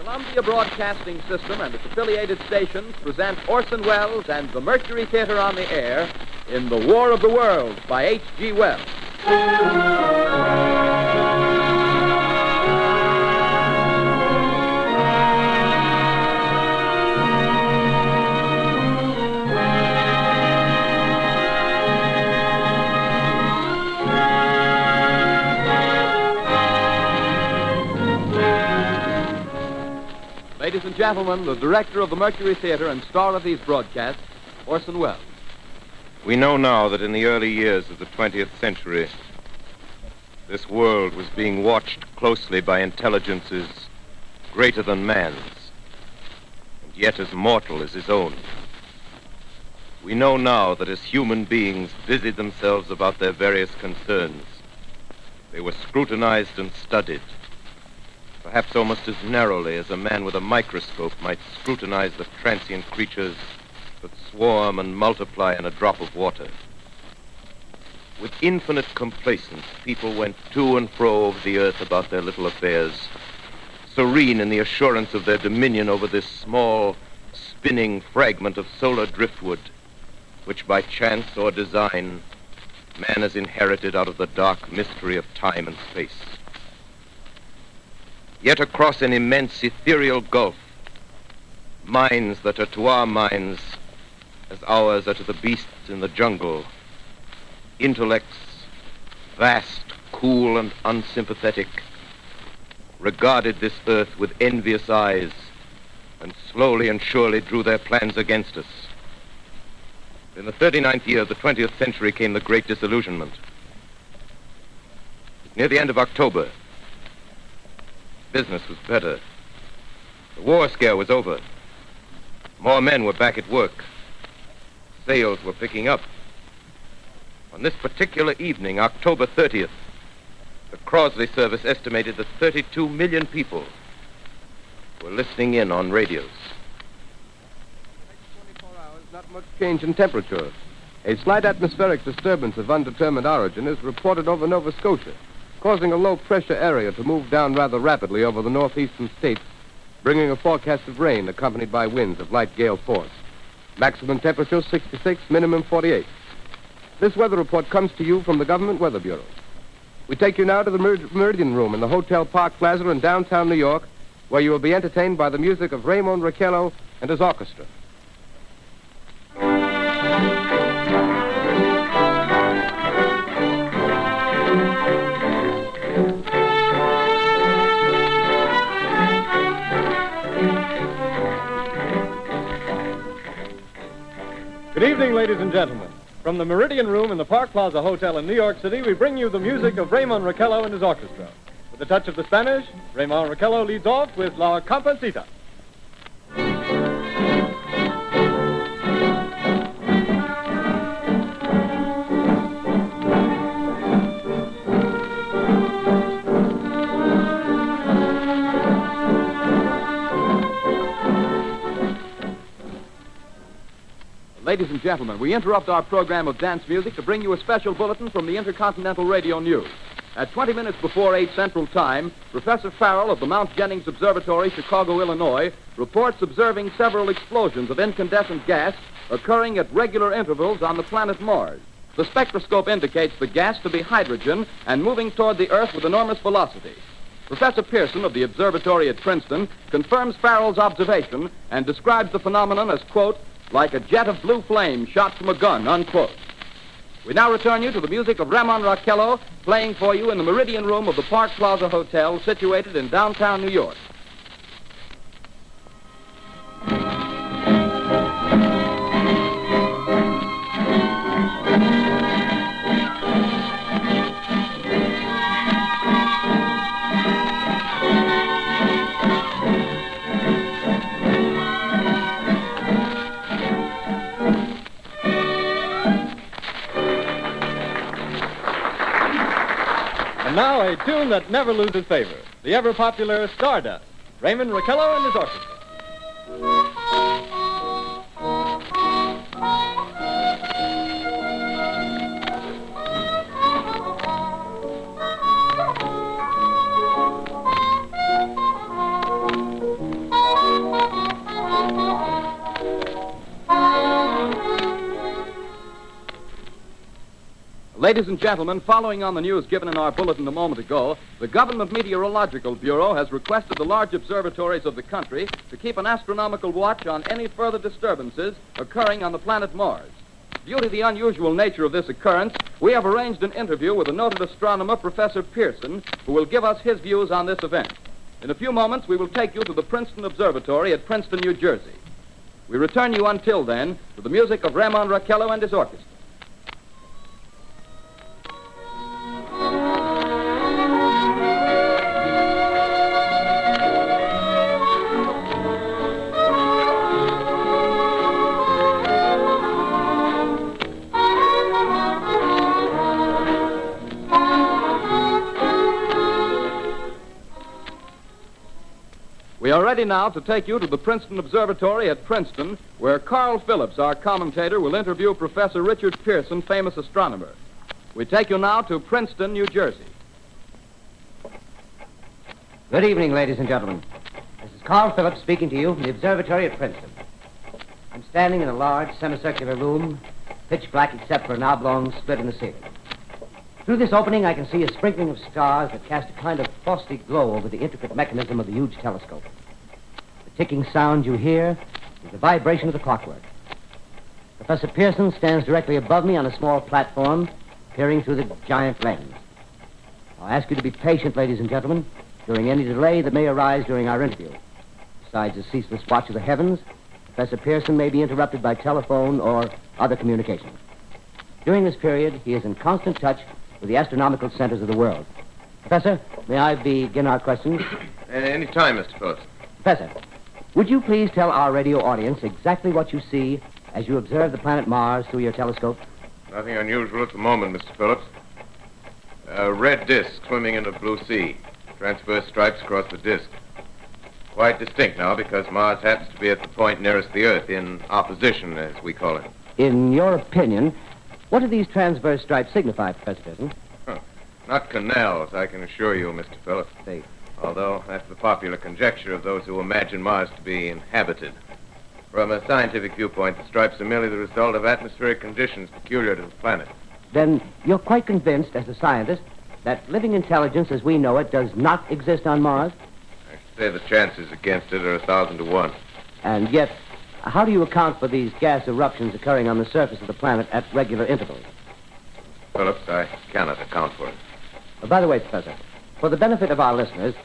Columbia Broadcasting System and its affiliated stations present Orson Welles and the Mercury Theatre on the air in The War of the Worlds by H.G. Wells. Ladies and gentlemen, the director of the Mercury Theatre and star of these broadcasts, Orson Welles. We know now that in the early years of the 20th century, this world was being watched closely by intelligences greater than man's, and yet as mortal as his own. We know now that as human beings busied themselves about their various concerns, they were scrutinized and studied, perhaps almost as narrowly as a man with a microscope might scrutinize the transient creatures that swarm and multiply in a drop of water. With infinite complacence, people went to and fro over the earth about their little affairs, serene in the assurance of their dominion over this small, spinning fragment of solar driftwood, which by chance or design, man has inherited out of the dark mystery of time and space. Yet across an immense ethereal gulf, minds that are to our minds as ours are to the beasts in the jungle, intellects, vast, cool, and unsympathetic, regarded this earth with envious eyes and slowly and surely drew their plans against us. In the 39th year of the 20th century came the Great Disillusionment. Near the end of October, business was better. The war scare was over. More men were back at work. Sales were picking up. On this particular evening, October 30th, the Crosley service estimated that 32 million people were listening in on radios. Next 24 hours, not much change in temperature. A slight atmospheric disturbance of undetermined origin is reported over Nova Scotia, causing a low-pressure area to move down rather rapidly over the northeastern states, bringing a forecast of rain accompanied by winds of light gale force. Maximum temperature 66, minimum 48. This weather report comes to you from the Government Weather Bureau. We take you now to the Meridian Room in the Hotel Park Plaza in downtown New York, where you will be entertained by the music of Raymond Raquello and his orchestra. Good evening, ladies and gentlemen. From the Meridian Room in the Park Plaza Hotel in New York City, we bring you the music of Raymond Raquello and his orchestra. With a touch of the Spanish, Raymond Raquello leads off with La Comparsita. Ladies and gentlemen, we interrupt our program of dance music to bring you a special bulletin from the Intercontinental Radio News. At 20 minutes before 8 Central Time, Professor Farrell of the Mount Jennings Observatory, Chicago, Illinois, reports observing several explosions of incandescent gas occurring at regular intervals on the planet Mars. The spectroscope indicates the gas to be hydrogen and moving toward the Earth with enormous velocity. Professor Pearson of the observatory at Princeton confirms Farrell's observation and describes the phenomenon as, quote, like a jet of blue flame shot from a gun, unquote. We now return you to the music of Raymond Raquello, playing for you in the Meridian Room of the Park Plaza Hotel, situated in downtown New York. And now a tune that never loses favor, the ever-popular Stardust, Raymond Raquello and his orchestra. Ladies and gentlemen, following on the news given in our bulletin a moment ago, the Government Meteorological Bureau has requested the large observatories of the country to keep an astronomical watch on any further disturbances occurring on the planet Mars. Due to the unusual nature of this occurrence, we have arranged an interview with the noted astronomer, Professor Pearson, who will give us his views on this event. In a few moments, we will take you to the Princeton Observatory at Princeton, New Jersey. We return you until then to the music of Ramon Raquello and his orchestra. We are ready now to take you to the Princeton Observatory at Princeton, where Carl Phillips, our commentator, will interview Professor Richard Pearson, famous astronomer. We take you now to Princeton, New Jersey. Good evening, ladies and gentlemen. This is Carl Phillips speaking to you from the observatory at Princeton. I'm standing in a large semicircular room, pitch black except for an oblong split in the ceiling. Through this opening, I can see a sprinkling of stars that cast a kind of frosty glow over the intricate mechanism of the huge telescope. The ticking sound you hear is the vibration of the clockwork. Professor Pearson stands directly above me on a small platform, peering through the giant lens. I'll ask you to be patient, ladies and gentlemen, during any delay that may arise during our interview. Besides the ceaseless watch of the heavens, Professor Pearson may be interrupted by telephone or other communication. During this period, he is in constant touch with the astronomical centers of the world. Professor, may I begin our questions? Any time, Mr. Phillips. Professor, would you please tell our radio audience exactly what you see as you observe the planet Mars through your telescope? Nothing unusual at the moment, Mr. Phillips. A red disk swimming in the blue sea. Transverse stripes across the disk. Quite distinct now because Mars happens to be at the point nearest the Earth, in opposition, as we call it. In your opinion, what do these transverse stripes signify, Professor Pearson? Not canals, I can assure you, Mr. Phillips. They... Although that's the popular conjecture of those who imagine Mars to be inhabited. From a scientific viewpoint, the stripes are merely the result of atmospheric conditions peculiar to the planet. Then you're quite convinced, as a scientist, that living intelligence as we know it does not exist on Mars? I should say the chances against it are 1,000 to 1. And yet, how do you account for these gas eruptions occurring on the surface of the planet at regular intervals? Phillips, I cannot account for it. By the way, Professor, for the benefit of our listeners,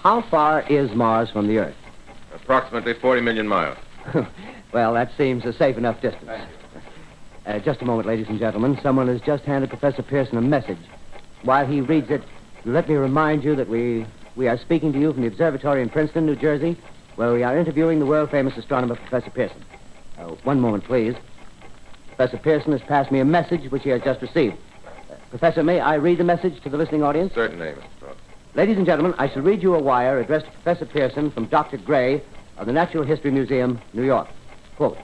how far is Mars from the Earth? Approximately 40 million miles. Well, that seems a safe enough distance. Just a moment, ladies and gentlemen. Someone has just handed Professor Pearson a message. While he reads it, let me remind you that we are speaking to you from the observatory in Princeton, New Jersey, where we are interviewing the world-famous astronomer, Professor Pearson. One moment, please. Professor Pearson has passed me a message which he has just received. Professor, may I read the message to the listening audience? Certainly, Mr. Phillips. Ladies and gentlemen, I shall read you a wire addressed to Professor Pearson from Dr. Gray of the Natural History Museum, New York. Quote,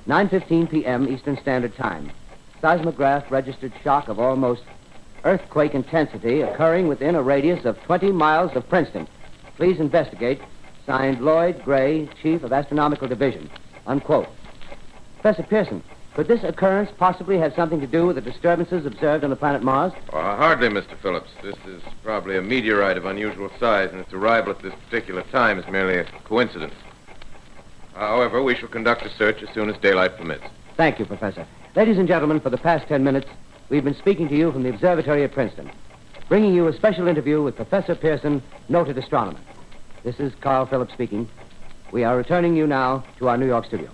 9:15 p.m. Eastern Standard Time. Seismograph registered shock of almost earthquake intensity occurring within a radius of 20 miles of Princeton. Please investigate. Signed, Lloyd Gray, Chief of Astronomical Division. Unquote. Professor Pearson, could this occurrence possibly have something to do with the disturbances observed on the planet Mars? Hardly, Mr. Phillips. This is probably a meteorite of unusual size, and its arrival at this particular time is merely a coincidence. However, we shall conduct a search as soon as daylight permits. Thank you, Professor. Ladies and gentlemen, for the past 10 minutes, we've been speaking to you from the observatory at Princeton, bringing you a special interview with Professor Pearson, noted astronomer. This is Carl Phillips speaking. We are returning you now to our New York studio.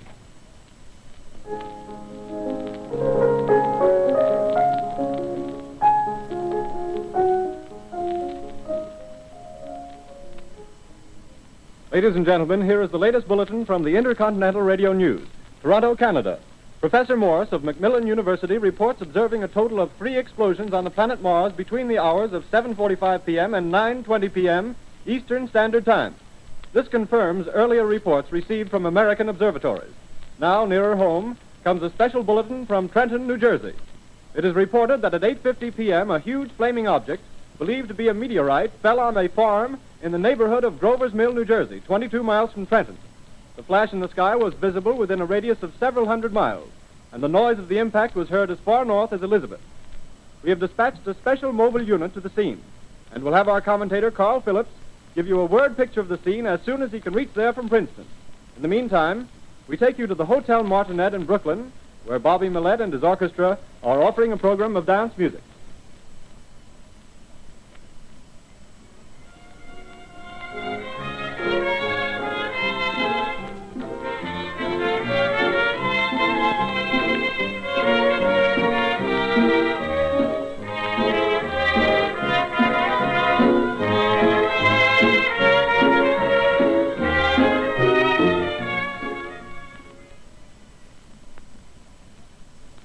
Ladies and gentlemen, here is the latest bulletin from the Intercontinental Radio News. Toronto, Canada. Professor Morse of Macmillan University reports observing a total of 3 explosions on the planet Mars between the hours of 7:45 p.m. and 9:20 p.m. Eastern Standard Time. This confirms earlier reports received from American observatories. Now, nearer home, comes a special bulletin from Trenton, New Jersey. It is reported that at 8:50 p.m., a huge flaming object, believed to be a meteorite, fell on a farm in the neighborhood of Grover's Mill, New Jersey, 22 miles from Trenton. The flash in the sky was visible within a radius of several hundred miles, and the noise of the impact was heard as far north as Elizabeth. we have dispatched a special mobile unit to the scene, and we'll have our commentator, Carl Phillips, give you a word picture of the scene as soon as he can reach there from Princeton. In the meantime, we take you to the Hotel Martinet in Brooklyn, where Bobby Millett and his orchestra are offering a program of dance music.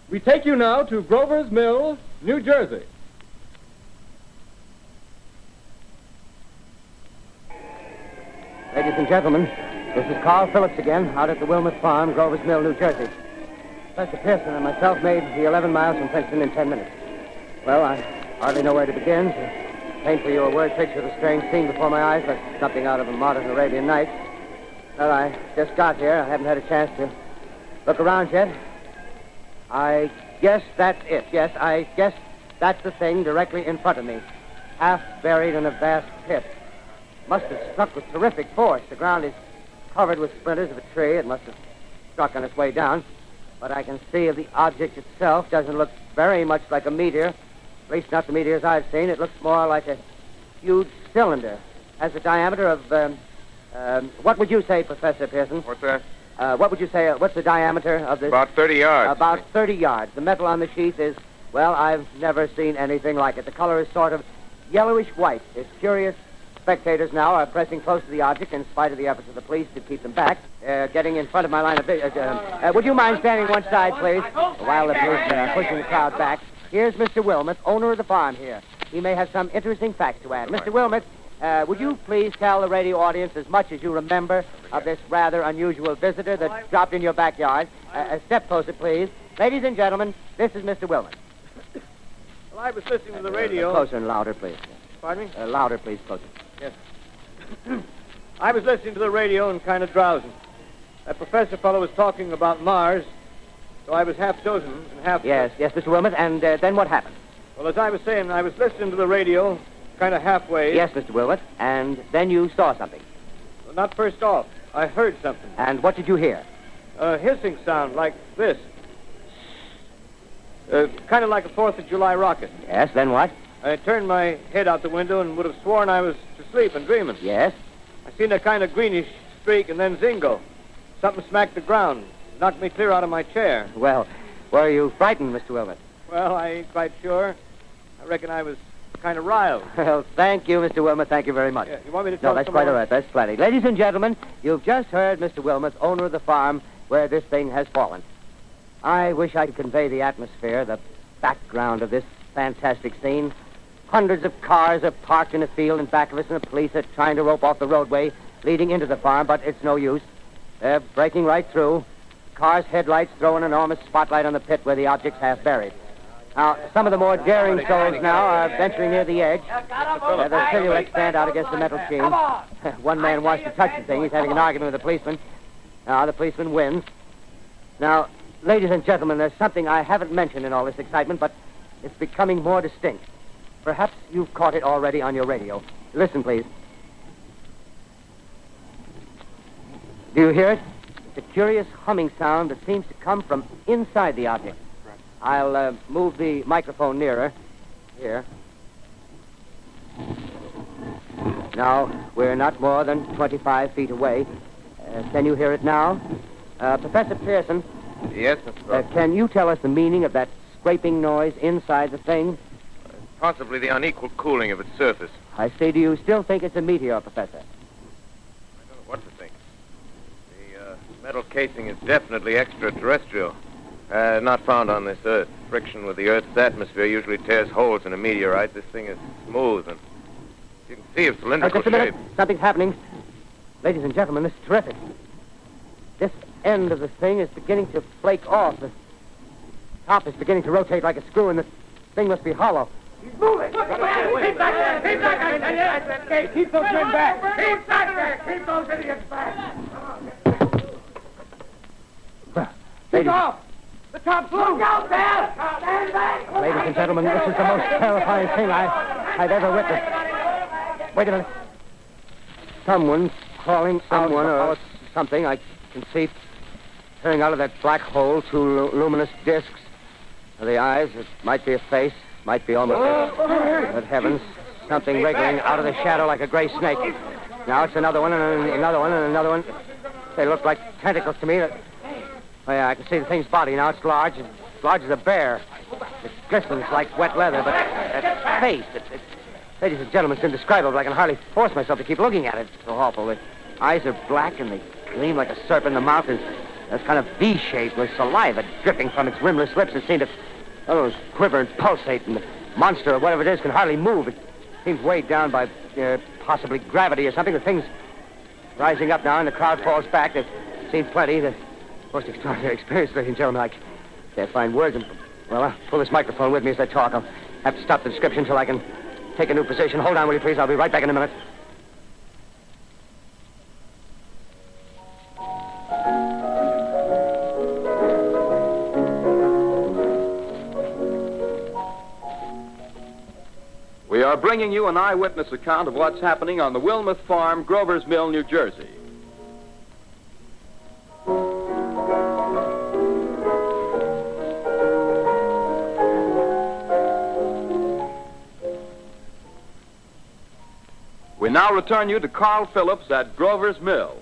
We take you now to Grover's Mill, New Jersey. Ladies and gentlemen, this is Carl Phillips again, out at the Wilmot Farm, Grover's Mill, New Jersey. Professor Pearson and myself made the 11 miles from Princeton in 10 minutes. Well, I hardly know where to begin. To paint for you a word picture of the strange scene before my eyes, like something out of a modern Arabian Nights. Well, I just got here. I haven't had a chance to look around yet. I guess that's it. Yes, I guess that's the thing directly in front of me, half buried in a vast pit. Must have struck with terrific force. The ground is covered with splinters of a tree. It must have struck on its way down. But I can see the object itself doesn't look very much like a meteor, at least not the meteors I've seen. It looks more like a huge cylinder. Has a diameter of, what would you say, Professor Pearson? What's that? What would you say, what's the diameter of this? About 30 yards. About 30 yards. The metal on the sheath is, well, I've never seen anything like it. The color is sort of yellowish white. Its curious spectators now are pressing close to the object in spite of the efforts of the police to keep them back. Getting in front of my line of vision. Would you mind standing one side, please? While the policemen are pushing the crowd back. Here's Mr. Wilmot, owner of the farm here. He may have some interesting facts to add. Mr. Wilmot, would you please tell the radio audience as much as you remember of this rather unusual visitor that dropped in your backyard? A step closer, please. Ladies and gentlemen, this is Mr. Wilmot. Well, I was listening to the radio. Closer and louder, please. Pardon me? Louder, please, closer. Yes. I was listening to the radio and kind of drowsing. That professor fellow was talking about Mars, so I was half dozing and half... Yes, Mr. Wilmot, and then what happened? Well, as I was saying, I was listening to the radio, kind of halfway. Yes, Mr. Wilmot, and then you saw something. Well, not first off. I heard something. And what did you hear? A hissing sound like this. Kind of like a 4th of July rocket. Yes, then what? I turned my head out the window and would have sworn I was asleep and dreaming. Yes? I seen a kind of greenish streak and then zingo. Something smacked the ground, knocked me clear out of my chair. Well, were you frightened, Mr. Wilmot? Well, I ain't quite sure. I reckon I was kind of riled. Well, thank you, Mr. Wilmot. Thank you very much. Yeah, you want me to tell No, that's some quite more? all right. That's plenty. Ladies and gentlemen, you've just heard Mr. Wilmot, owner of the farm where this thing has fallen. I wish I could convey the atmosphere, the background of this fantastic scene. Hundreds of cars are parked in a field in back of us, and the police are trying to rope off the roadway leading into the farm, but it's no use. They're breaking right through. Cars' headlights throw an enormous spotlight on the pit where the object's half buried. Now, some of the more daring souls now are venturing near the edge. The silhouettes stand out against the metal sheen. One man wants to touch the thing. He's having an argument with the policeman. Now, the policeman wins. Now, ladies and gentlemen, there's something I haven't mentioned in all this excitement, but it's becoming more distinct. Perhaps you've caught it already on your radio. Listen, please. Do you hear it? It's a curious humming sound that seems to come from inside the object. I'll move the microphone nearer. Here. Now, we're not more than 25 feet away. Can you hear it now? Professor Pearson. Yes, Mr. Grover. Can you tell us the meaning of that scraping noise inside the thing? Possibly the unequal cooling of its surface. I say, do you still think it's a meteor, Professor? I don't know what to think. The metal casing is definitely extraterrestrial. Not found on this Earth. Friction with the Earth's atmosphere usually tears holes in a meteorite. This thing is smooth, and you can see its cylindrical Just a minute. shape. Something's happening. Ladies and gentlemen, this is terrific. This end of the thing is beginning to flake off. The top is beginning to rotate like a screw, and the thing must be hollow. He's moving! Keep back there! Keep back there! Keep those men back! Keep back there! Keep those idiots back! Well, Keep off! The top's loose! Look out there! Stand back! Ladies and gentlemen, this is the most terrifying thing I've ever witnessed. Wait a minute. Someone's crawling out or something. I can see peering out of that black hole, two luminous discs. The eyes, it might be a face, might be almost Good heavens, something wriggling out of the shadow like a gray snake. Now it's another one, and another one, and another one. They look like tentacles to me. Oh, yeah, I can see the thing's body now. It's large as a bear. It glistens like wet leather, but that face, ladies and gentlemen, it's indescribable. I can hardly force myself to keep looking at it. It's so awful. The eyes are black, and they gleam like a serpent. The mouth is kind of V-shaped with saliva dripping from its rimless lips. It seemed to quiver and pulsate, and the monster, or whatever it is, can hardly move. It seems weighed down by possibly gravity or something. The thing's rising up now, and the crowd falls back. They've seen plenty. The most extraordinary experience, ladies and gentlemen. I can't find words. Well, I'll pull this microphone with me as I talk. I'll have to stop the description until I can take a new position. Hold on, will you, please? I'll be right back in a minute. We are bringing you an eyewitness account of what's happening on the Wilmuth Farm, Grover's Mill, New Jersey. We now return you to Carl Phillips at Grover's Mill.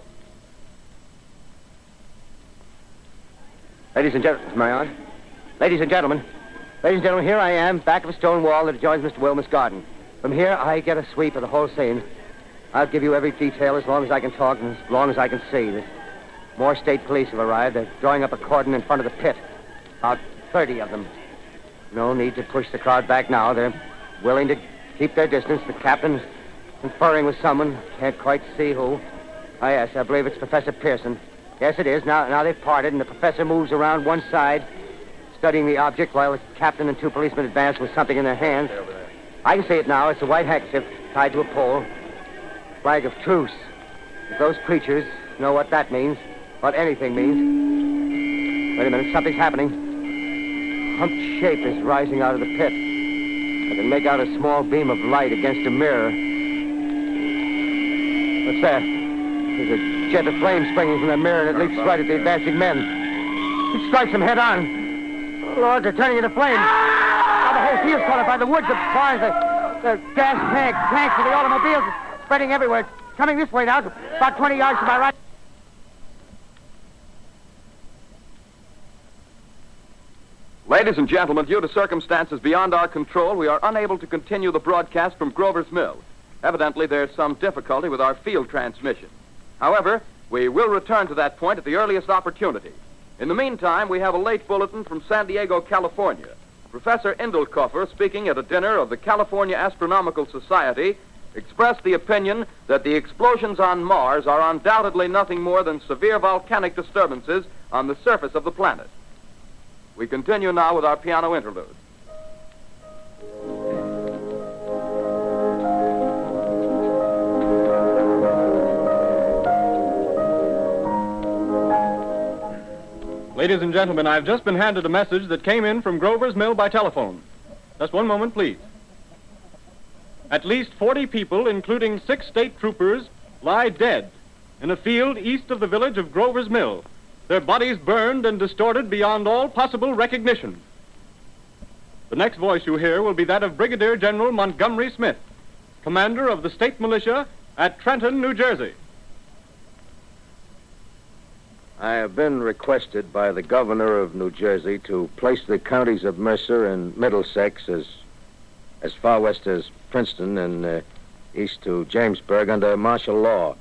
Ladies and gentlemen, am I on? Ladies and gentlemen, here I am, back of a stone wall that adjoins Mr. Wilmuth's garden. From here, I get a sweep of the whole scene. I'll give you every detail as long as I can talk and as long as I can see. There's more state police have arrived. They're drawing up a cordon in front of the pit. About 30 of them. No need to push the crowd back now. They're willing to keep their distance. The captain's conferring with someone. Can't quite see who. Oh, yes, I believe it's Professor Pearson. Yes, it is. Now they've parted, and the professor moves around one side, studying the object while the captain and two policemen advance with something in their hands. I can see it now. It's a white handkerchief tied to a pole. Flag of truce. If those creatures know what that means, what anything means. Wait a minute, something's happening. Humped shape is rising out of the pit. I can make out a small beam of light against a mirror. What's that? There's a jet of flame springing from the mirror, and it leaps right at the advancing men. It strikes them head on. Lord, they're turning into flames. Now the whole field's caught up by the woods, the barns, the gas tanks of the automobiles, spreading everywhere. It's coming this way now, about 20 yards to my right. Ladies and gentlemen, due to circumstances beyond our control, we are unable to continue the broadcast from Grover's Mill. Evidently, there's some difficulty with our field transmission. However, we will return to that point at the earliest opportunity. In the meantime, we have a late bulletin from San Diego, California. Professor Indelkoffer, speaking at a dinner of the California Astronomical Society, expressed the opinion that the explosions on Mars are undoubtedly nothing more than severe volcanic disturbances on the surface of the planet. We continue now with our piano interlude. Ladies and gentlemen, I've just been handed a message that came in from Grover's Mill by telephone. Just one moment, please. At least 40 people, including 6 state troopers, lie dead in a field east of the village of Grover's Mill, their bodies burned and distorted beyond all possible recognition. The next voice you hear will be that of Brigadier General Montgomery Smith, commander of the state militia at Trenton, New Jersey. I have been requested by the governor of New Jersey to place the counties of Mercer and Middlesex as far west as Princeton and east to Jamesburg under martial law.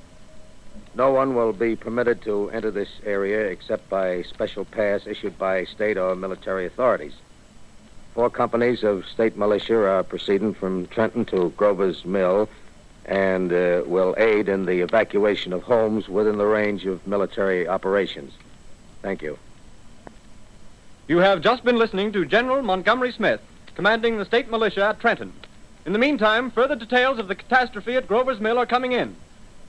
No one will be permitted to enter this area except by special pass issued by state or military authorities. 4 companies of state militia are proceeding from Trenton to Grover's Mill and will aid in the evacuation of homes within the range of military operations. Thank you. You have just been listening to General Montgomery Smith, commanding the state militia at Trenton. In the meantime, further details of the catastrophe at Grover's Mill are coming in.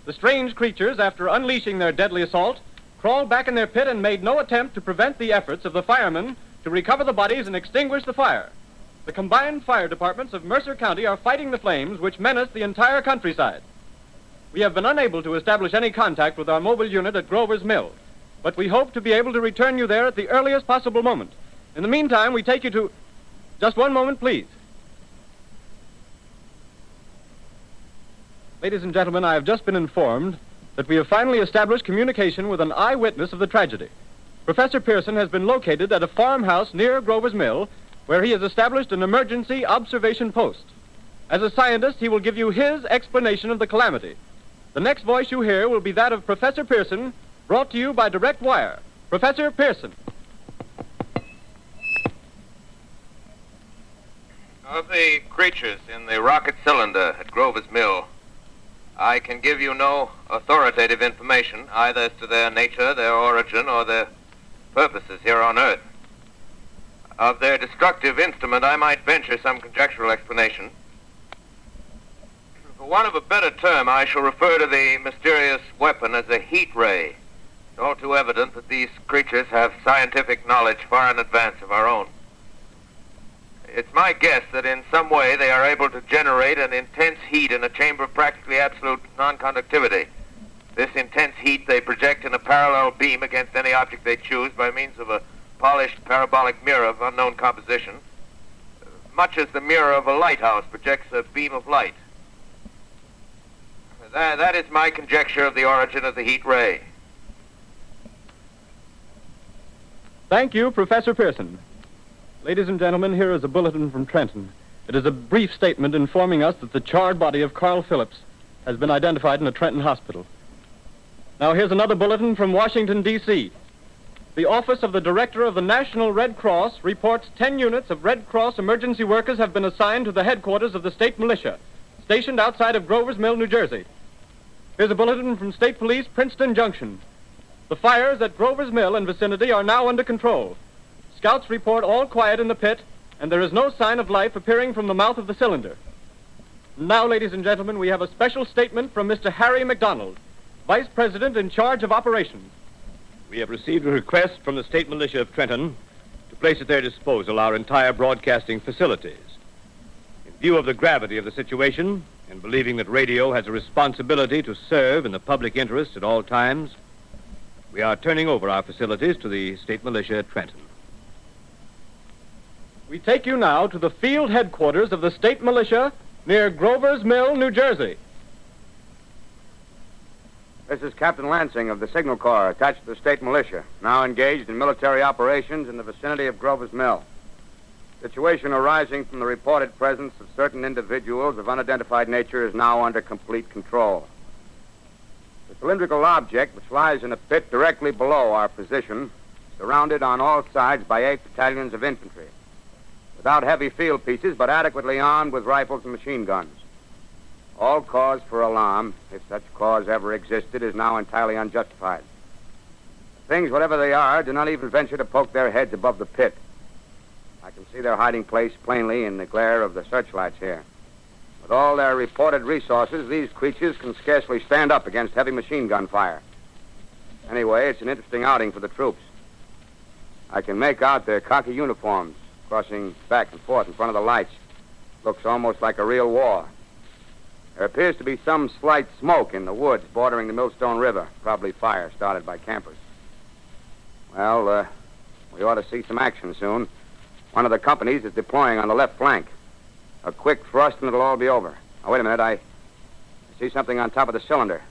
The strange creatures, after unleashing their deadly assault, crawled back in their pit and made no attempt to prevent the efforts of the firemen to recover the bodies and extinguish the fire. The combined fire departments of Mercer County are fighting the flames which menace the entire countryside. We have been unable to establish any contact with our mobile unit at Grover's Mill, but we hope to be able to return you there at the earliest possible moment. In the meantime, we take you to... Just one moment, please. Ladies and gentlemen, I have just been informed that we have finally established communication with an eyewitness of the tragedy. Professor Pearson has been located at a farmhouse near Grover's Mill, where he has established an emergency observation post. As a scientist, he will give you his explanation of the calamity. The next voice you hear will be that of Professor Pearson, brought to you by direct wire. Professor Pearson. Of the creatures in the rocket cylinder at Grover's Mill, I can give you no authoritative information, either as to their nature, their origin, or their purposes here on Earth. Of their destructive instrument, I might venture some conjectural explanation. For want of a better term, I shall refer to the mysterious weapon as a heat ray. It's all too evident that these creatures have scientific knowledge far in advance of our own. It's my guess that in some way they are able to generate an intense heat in a chamber of practically absolute non-conductivity. This intense heat they project in a parallel beam against any object they choose by means of a polished parabolic mirror of unknown composition, much as the mirror of a lighthouse projects a beam of light. That is my conjecture of the origin of the heat ray. Thank you, Professor Pearson. Ladies and gentlemen, here is a bulletin from Trenton. It is a brief statement informing us that the charred body of Carl Phillips has been identified in a Trenton hospital. Now here's another bulletin from Washington, D.C. The Office of the Director of the National Red Cross reports 10 units of Red Cross emergency workers have been assigned to the headquarters of the state militia, stationed outside of Grover's Mill, New Jersey. Here's a bulletin from State Police, Princeton Junction. The fires at Grover's Mill and vicinity are now under control. Scouts report all quiet in the pit, and there is no sign of life appearing from the mouth of the cylinder. Now, ladies and gentlemen, we have a special statement from Mr. Harry McDonald, Vice President in charge of operations. We have received a request from the State Militia of Trenton to place at their disposal our entire broadcasting facilities. In view of the gravity of the situation, and believing that radio has a responsibility to serve in the public interest at all times, we are turning over our facilities to the State Militia at Trenton. We take you now to the field headquarters of the state militia near Grover's Mill, New Jersey. This is Captain Lansing of the Signal Corps, attached to the state militia, now engaged in military operations in the vicinity of Grover's Mill. Situation arising from the reported presence of certain individuals of unidentified nature is now under complete control. The cylindrical object, which lies in a pit directly below our position, surrounded on all sides by 8 battalions of infantry, without heavy field pieces, but adequately armed with rifles and machine guns. All cause for alarm, if such cause ever existed, is now entirely unjustified. Things, whatever they are, do not even venture to poke their heads above the pit. I can see their hiding place plainly in the glare of the searchlights here. With all their reported resources, these creatures can scarcely stand up against heavy machine gun fire. Anyway, it's an interesting outing for the troops. I can make out their khaki uniforms crossing back and forth in front of the lights. Looks almost like a real war. There appears to be some slight smoke in the woods bordering the Millstone River, probably fire started by campers. Well, we ought to see some action soon. One of the companies is deploying on the left flank. A quick thrust and it'll all be over. Now, wait a minute, I see something on top of the cylinder.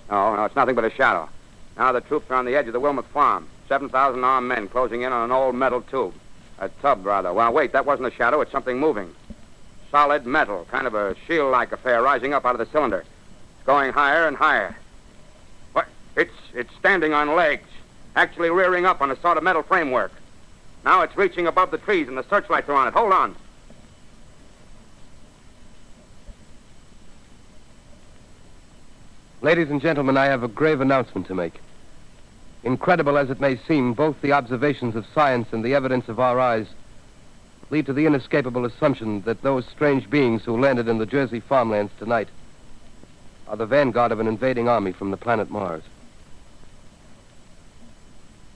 No, it's nothing but a shadow. Now the troops are on the edge of the Wilmot Farm. 7,000 armed men closing in on an old metal tube. A tub, rather. Well, wait, that wasn't a shadow. It's something moving. Solid metal, kind of a shield-like affair rising up out of the cylinder. It's going higher and higher. What? It's standing on legs, actually rearing up on a sort of metal framework. Now it's reaching above the trees and the searchlights are on it. Hold on. Ladies and gentlemen, I have a grave announcement to make. Incredible as it may seem, both the observations of science and the evidence of our eyes lead to the inescapable assumption that those strange beings who landed in the Jersey farmlands tonight are the vanguard of an invading army from the planet Mars.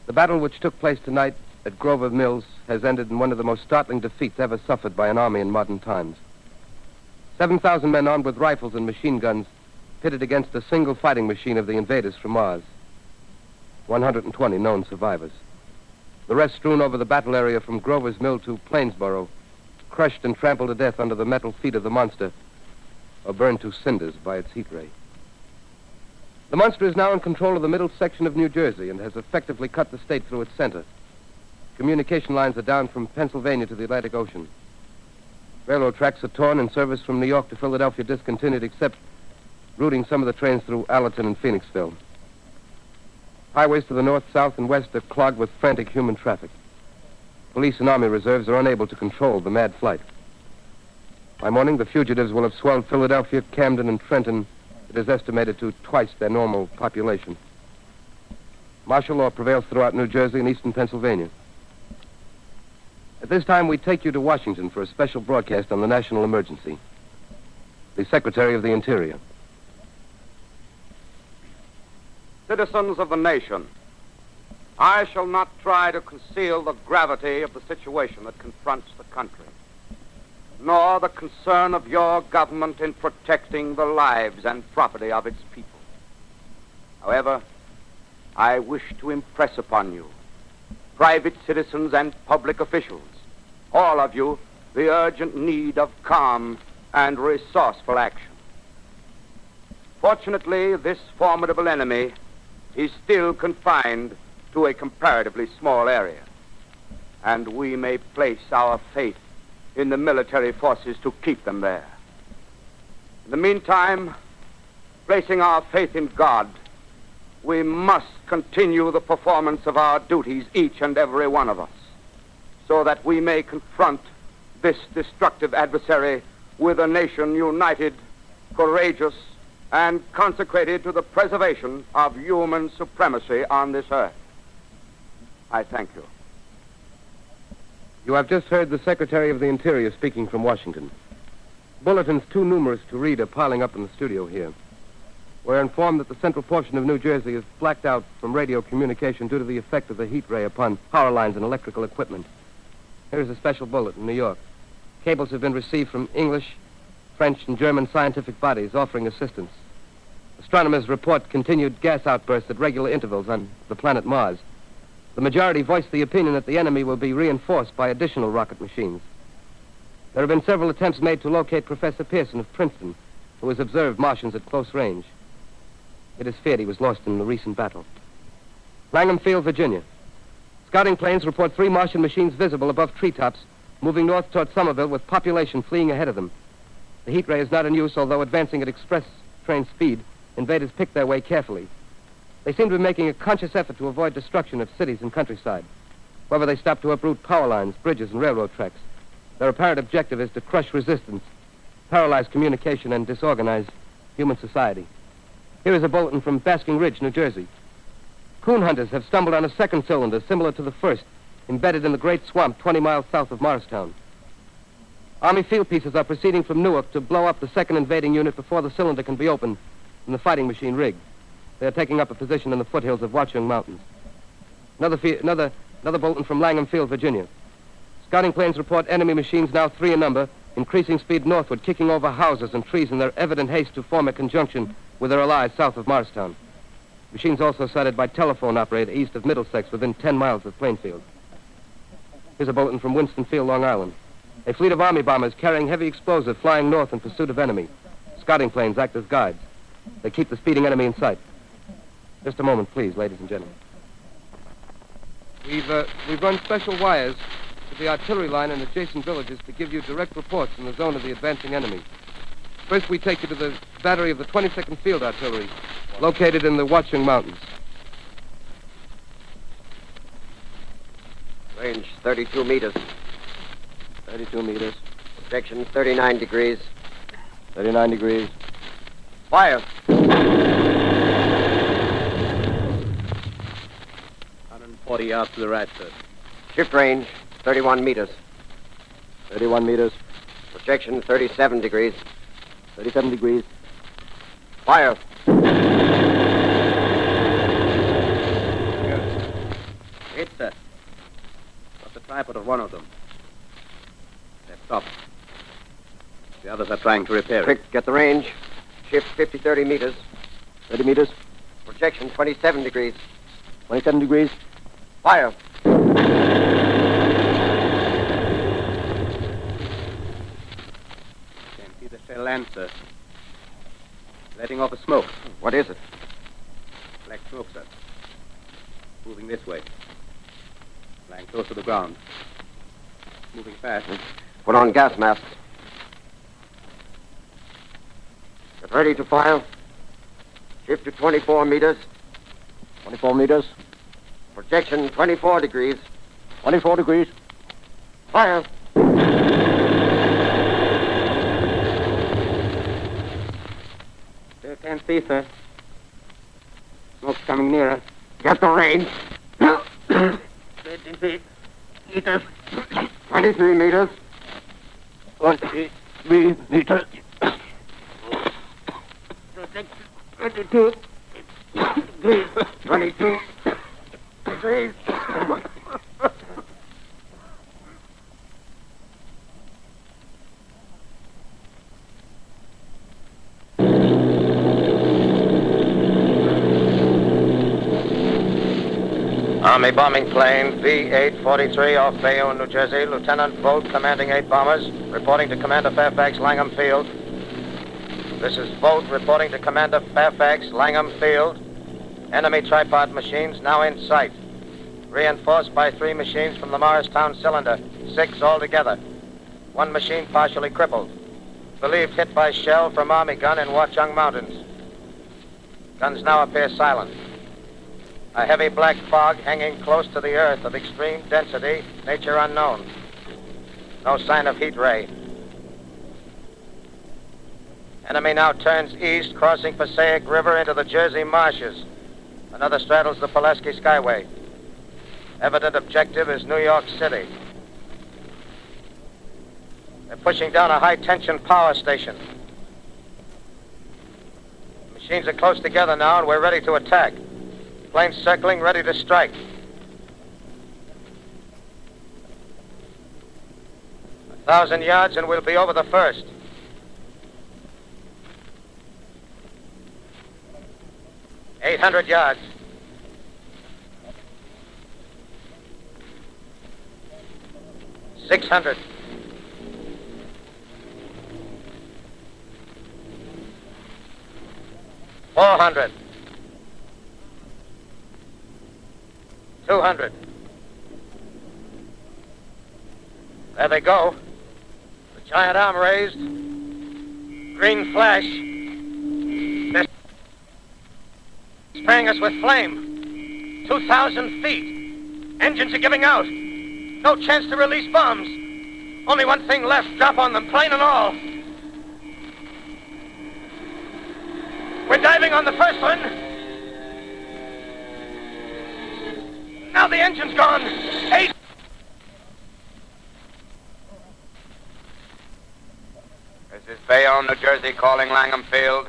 The battle which took place tonight at Grover Mills has ended in one of the most startling defeats ever suffered by an army in modern times. 7,000 men armed with rifles and machine guns pitted against a single fighting machine of the invaders from Mars. 120 known survivors. The rest strewn over the battle area from Grover's Mill to Plainsboro, crushed and trampled to death under the metal feet of the monster, or burned to cinders by its heat ray. The monster is now in control of the middle section of New Jersey and has effectively cut the state through its center. Communication lines are down from Pennsylvania to the Atlantic Ocean. Railroad tracks are torn and service from New York to Philadelphia discontinued, except routing some of the trains through Allerton and Phoenixville. Highways to the north, south, and west are clogged with frantic human traffic. Police and army reserves are unable to control the mad flight. By morning, the fugitives will have swelled Philadelphia, Camden, and Trenton. It is estimated to twice their normal population. Martial law prevails throughout New Jersey and eastern Pennsylvania. At this time, we take you to Washington for a special broadcast on the national emergency. The Secretary of the Interior. Citizens of the nation, I shall not try to conceal the gravity of the situation that confronts the country, nor the concern of your government in protecting the lives and property of its people. However, I wish to impress upon you, private citizens and public officials, all of you, the urgent need of calm and resourceful action. Fortunately, this formidable enemy is still confined to a comparatively small area, and we may place our faith in the military forces to keep them there. In the meantime, placing our faith in God, we must continue the performance of our duties, each and every one of us, so that we may confront this destructive adversary with a nation united, courageous, and consecrated to the preservation of human supremacy on this earth. I thank you. You have just heard the Secretary of the Interior speaking from Washington. Bulletins too numerous to read are piling up in the studio here. We're informed that the central portion of New Jersey is blacked out from radio communication due to the effect of the heat ray upon power lines and electrical equipment. Here's a special bulletin, New York. Cables have been received from English, French, and German scientific bodies offering assistance. Astronomers report continued gas outbursts at regular intervals on the planet Mars. The majority voiced the opinion that the enemy will be reinforced by additional rocket machines. There have been several attempts made to locate Professor Pearson of Princeton, who has observed Martians at close range. It is feared he was lost in the recent battle. Langham Field, Virginia. Scouting planes report 3 Martian machines visible above treetops, moving north toward Somerville with population fleeing ahead of them. The heat ray is not in use, although advancing at express train speed, invaders pick their way carefully. They seem to be making a conscious effort to avoid destruction of cities and countryside. However, they stop to uproot power lines, bridges, and railroad tracks. Their apparent objective is to crush resistance, paralyze communication, and disorganize human society. Here is a bulletin from Basking Ridge, New Jersey. Coon hunters have stumbled on a second cylinder similar to the first, embedded in the great swamp 20 miles south of Morristown. Army field pieces are proceeding from Newark to blow up the second invading unit before the cylinder can be opened and the fighting machine rigged. They are taking up a position in the foothills of Watchung Mountains. Another bulletin from Langham Field, Virginia. Scouting planes report enemy machines, now 3 in number, increasing speed northward, kicking over houses and trees in their evident haste to form a conjunction with their allies south of Morristown. Machines also sighted by telephone operator east of Middlesex within 10 miles of Plainfield. Here's a bulletin from Winston-Field, Long Island. A fleet of Army bombers carrying heavy explosive flying north in pursuit of enemy. Scouting planes act as guides. They keep the speeding enemy in sight. Just a moment, please, ladies and gentlemen. We've run special wires to the artillery line and adjacent villages to give you direct reports in the zone of the advancing enemy. First, we take you to the battery of the 22nd Field Artillery, located in the Watchung Mountains. Range 32 meters. 32 meters. Projection 39 degrees. 39 degrees. Fire. 140 yards to the right, sir. Shift range 31 meters. 31 meters. Projection 37 degrees. 37 degrees. Fire. Hit, sir. effort of one of them. They've stopped. The others are trying to repair it. Quick, get the range. Shift 30 meters. 30 meters. Projection 27 degrees. 27 degrees. Fire. Can't see the shell land, sir. Letting off a smoke. What is it? Black smoke, sir. Moving this way. Lying close to the ground. Moving fast. Put on gas masks. Get ready to fire. Shift to 24 meters. 24 meters. Projection 24 degrees. 24 degrees. Fire. Still can't see, sir. Smoke's coming nearer. Get the range. 13 feet. Meters. 23 meters. 23 meters. 22 degrees. 22 degrees. Army bombing plane V-843 off Bayonne, New Jersey. Lieutenant Vogt, commanding 8 bombers, reporting to Commander Fairfax, Langham Field. This is Vogt reporting to Commander Fairfax, Langham Field. Enemy tripod machines now in sight. Reinforced by 3 machines from the Morristown cylinder. 6 altogether. 1 machine partially crippled. Believed hit by shell from Army gun in Watchung Mountains. Guns now appear silent. A heavy black fog hanging close to the earth of extreme density, nature unknown. No sign of heat ray. Enemy now turns east, crossing Passaic River into the Jersey marshes. Another straddles the Pulaski Skyway. Evident objective is New York City. They're pushing down a high-tension power station. Machines are close together now, and we're ready to attack. Planes circling, ready to strike. 1,000 yards, and we'll be over the first. $800 yards. $600. $400. 200. There they go. The giant arm raised. Green flash. They're spraying us with flame. 2,000 feet. Engines are giving out. No chance to release bombs. Only one thing left. Drop on them, plane and all. We're diving on the first one. Now the engine's gone. 8. This is Bayonne, New Jersey, calling Langham Field.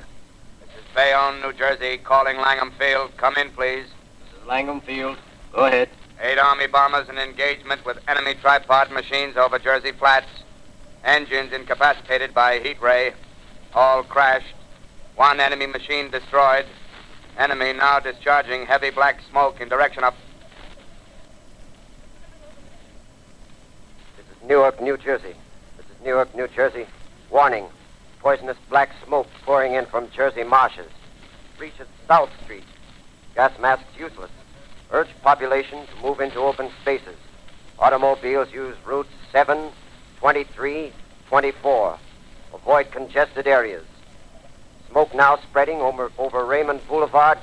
This is Bayonne, New Jersey, calling Langham Field. Come in, please. This is Langham Field. Go ahead. 8 Army bombers in engagement with enemy tripod machines over Jersey Flats. Engines incapacitated by heat ray. All crashed. 1 enemy machine destroyed. Enemy now discharging heavy black smoke in direction of... Newark, New Jersey. This is Newark, New Jersey. Warning. Poisonous black smoke pouring in from Jersey marshes. Reaches South Street. Gas masks useless. Urge population to move into open spaces. Automobiles use routes 7, 23, 24. Avoid congested areas. Smoke now spreading over Raymond Boulevard.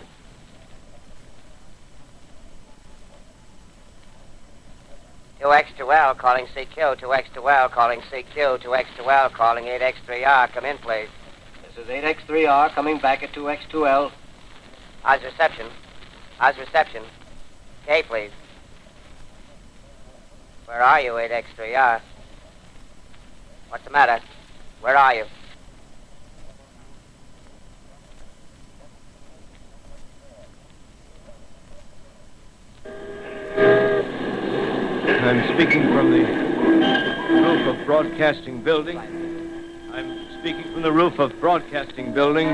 X2L calling CQ, 2X2L calling CQ, 2X2L calling 8X3R. Come in, please. This is 8X3R coming back at 2X2L. How's reception? How's reception? Okay, please. Where are you, 8X3R? What's the matter? Where are you? I'm speaking from the roof of Broadcasting Building. I'm speaking from the roof of Broadcasting Building,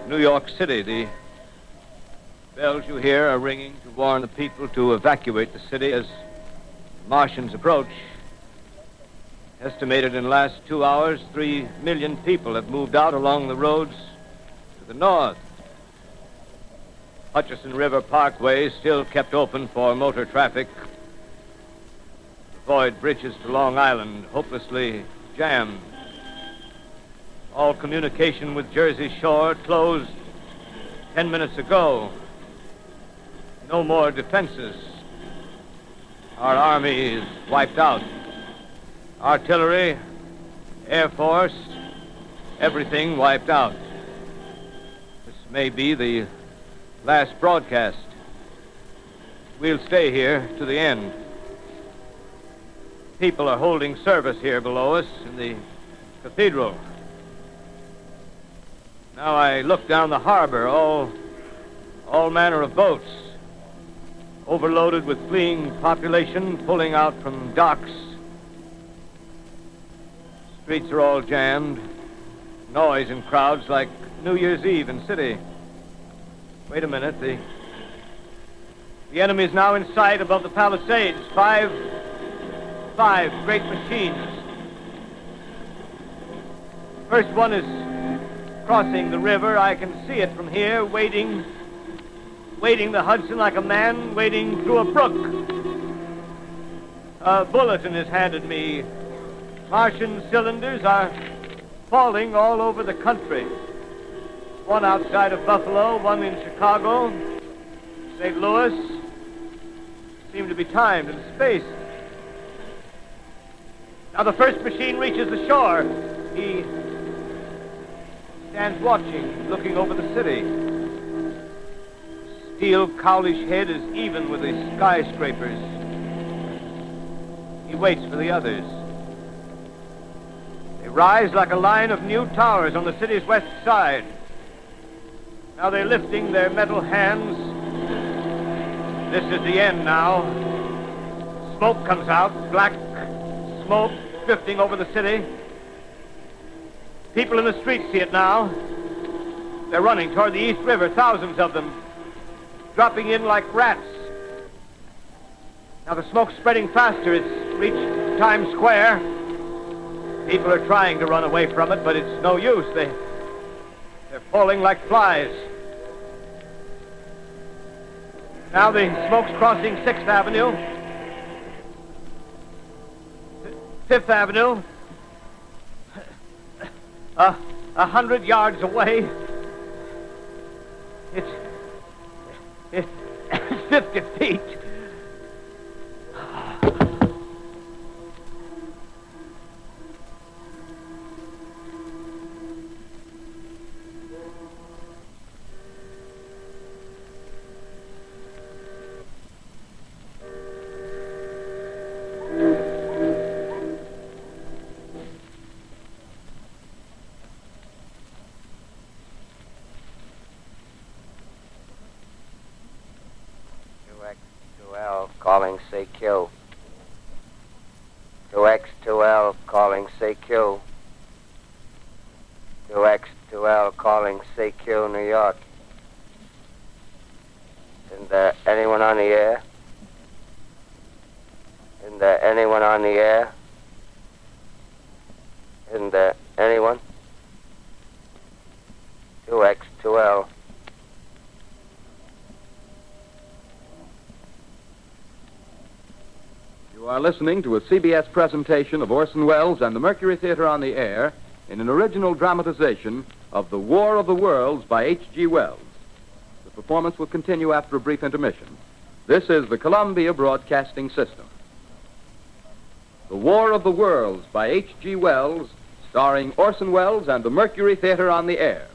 New York City. The bells you hear are ringing to warn the people to evacuate the city as Martians approach. Estimated in the last 2 hours, 3 million people have moved out along the roads to the north. Hutchison River Parkway is still kept open for motor traffic. The void bridges to Long Island hopelessly jammed. All communication with Jersey Shore closed 10 minutes ago. No more defenses. Our army is wiped out. Artillery, Air Force, everything wiped out. This may be the last broadcast. We'll stay here to the end. People are holding service here below us in the cathedral. Now I look down the harbor, all manner of boats, overloaded with fleeing population pulling out from docks. Streets are all jammed. Noise and crowds like New Year's Eve in city. Wait a minute. The enemy is now in sight above the Palisades. Five great machines. First one is crossing the river. I can see it from here, wading the Hudson like a man wading through a brook. A bulletin is handed me. Martian cylinders are falling all over the country. One outside of Buffalo, one in Chicago, St. Louis. Seem to be timed and spaced. Now the first machine reaches the shore. He stands watching, looking over the city. Steel cowlish head is even with the skyscrapers. He waits for the others. They rise like a line of new towers on the city's west side. Now they're lifting their metal hands. This is the end now. Smoke comes out, black smoke drifting over the city. People in the streets see it now. They're running toward the East River, thousands of them, dropping in like rats. Now the smoke's spreading faster. It's reached Times Square. People are trying to run away from it, but it's no use. They're falling like flies. Now the smoke's crossing 6th Avenue. 5th Avenue. 100 yards away. It's 50 feet. Calling CQ. 2X2L calling CQ. 2X2L calling CQ, New York. Isn't there anyone on the air? Isn't there anyone on the air? Isn't there anyone? 2X2L. You are listening to a CBS presentation of Orson Welles and the Mercury Theatre on the Air in an original dramatization of The War of the Worlds by H.G. Wells. The performance will continue after a brief intermission. This is the Columbia Broadcasting System. The War of the Worlds by H.G. Wells, starring Orson Welles and the Mercury Theatre on the Air.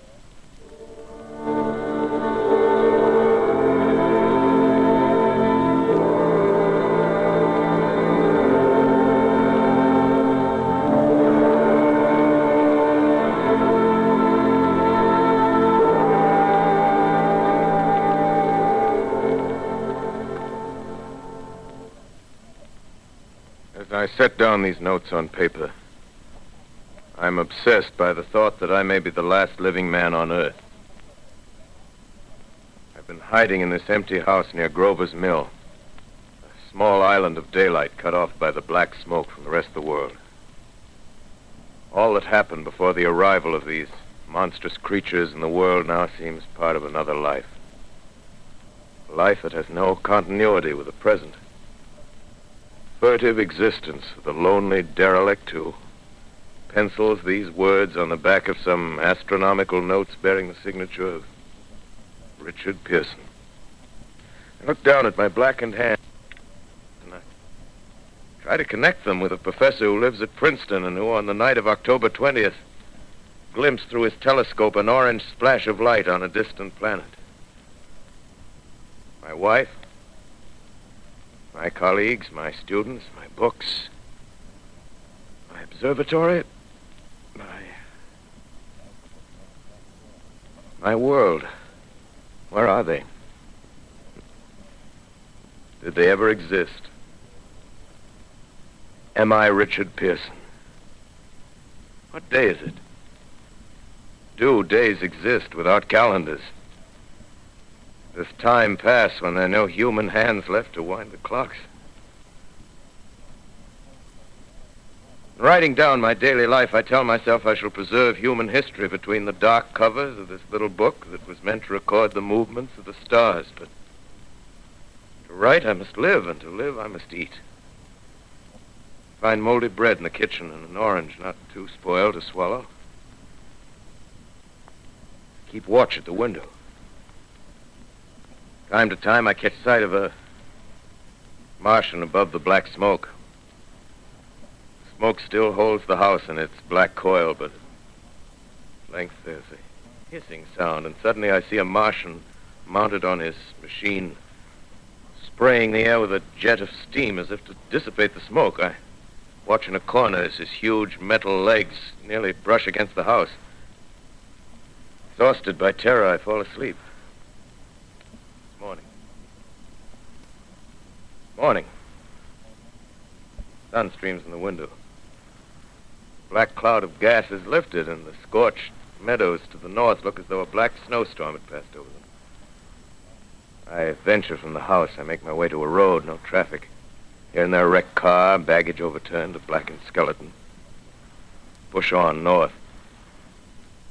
I set down these notes on paper, I'm obsessed by the thought that I may be the last living man on Earth. I've been hiding in this empty house near Grover's Mill, a small island of daylight cut off by the black smoke from the rest of the world. All that happened before the arrival of these monstrous creatures in the world now seems part of another life. A life that has no continuity with the present. Furtive existence of the lonely derelict who pencils these words on the back of some astronomical notes bearing the signature of Richard Pearson. I look down at my blackened hand and I try to connect them with a professor who lives at Princeton and who, on the night of October 20th, glimpsed through his telescope an orange splash of light on a distant planet. My wife, my colleagues, my students, my books, my observatory, my world. Where are they? Did they ever exist? Am I Richard Pearson? What day is it? Do days exist without calendars? Does time pass when there are no human hands left to wind the clocks? In writing down my daily life, I tell myself I shall preserve human history between the dark covers of this little book that was meant to record the movements of the stars. But to write, I must live, and to live, I must eat. Find moldy bread in the kitchen and an orange not too spoiled to swallow. Keep watch at the window. Time to time, I catch sight of a Martian above the black smoke. Smoke still holds the house in its black coil, but at length there's a hissing sound, and suddenly I see a Martian mounted on his machine, spraying the air with a jet of steam as if to dissipate the smoke. I watch in a corner as his huge metal legs nearly brush against the house. Exhausted by terror, I fall asleep. It's morning. Morning. Sun streams in the window. Black cloud of gas is lifted, and the scorched meadows to the north look as though a black snowstorm had passed over them. I venture from the house. I make my way to a road, no traffic. Here and there, a wrecked car, baggage overturned, a blackened skeleton. Push on north.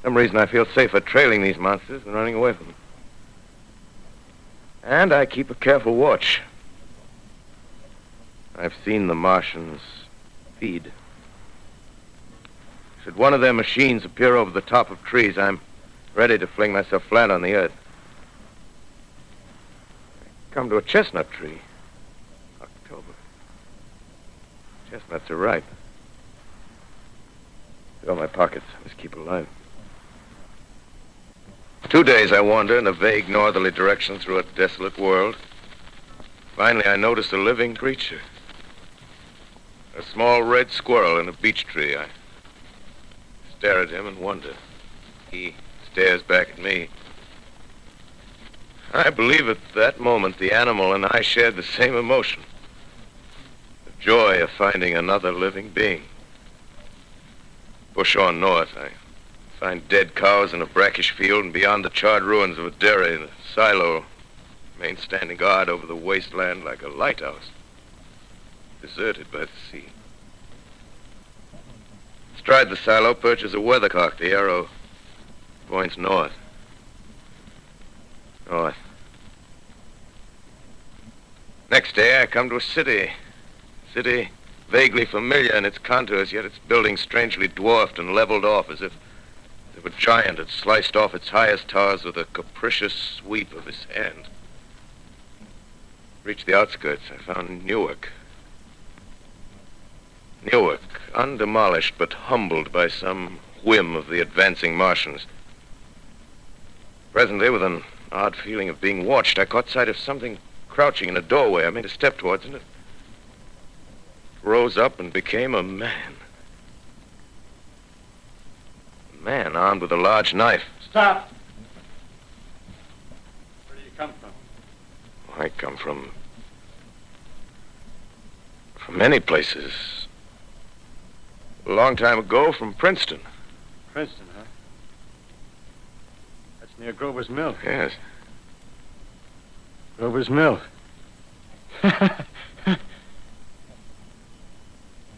For some reason, I feel safer trailing these monsters than running away from them. And I keep a careful watch. I've seen the Martians feed. Should one of their machines appear over the top of trees, I'm ready to fling myself flat on the earth. I come to a chestnut tree. October. Chestnuts are ripe. Fill my pockets. I must keep alive. 2 days I wander in a vague northerly direction through a desolate world. Finally, I notice a living creature. A small red squirrel in a beech tree. I stare at him and wonder. He stares back at me. I believe at that moment the animal and I shared the same emotion. The joy of finding another living being. Push on north. I find dead cows in a brackish field, and beyond the charred ruins of a dairy and a silo remains standing guard over the wasteland like a lighthouse, deserted by the sea. Astride the silo perches a weathercock. The arrow points north. North. Next day, I come to a city. City vaguely familiar in its contours, yet its buildings strangely dwarfed and leveled off as if a giant had sliced off its highest towers with a capricious sweep of his hand. Reached the outskirts, I found Newark. Newark, undemolished but humbled by some whim of the advancing Martians. Presently, with an odd feeling of being watched, I caught sight of something crouching in a doorway. I made a step towards it, and it rose up and became a man. A man armed with a large knife. Stop! Where do you come from? I come from many places. A long time ago from Princeton. Princeton, huh? That's near Grover's Mill. Yes. Grover's Mill.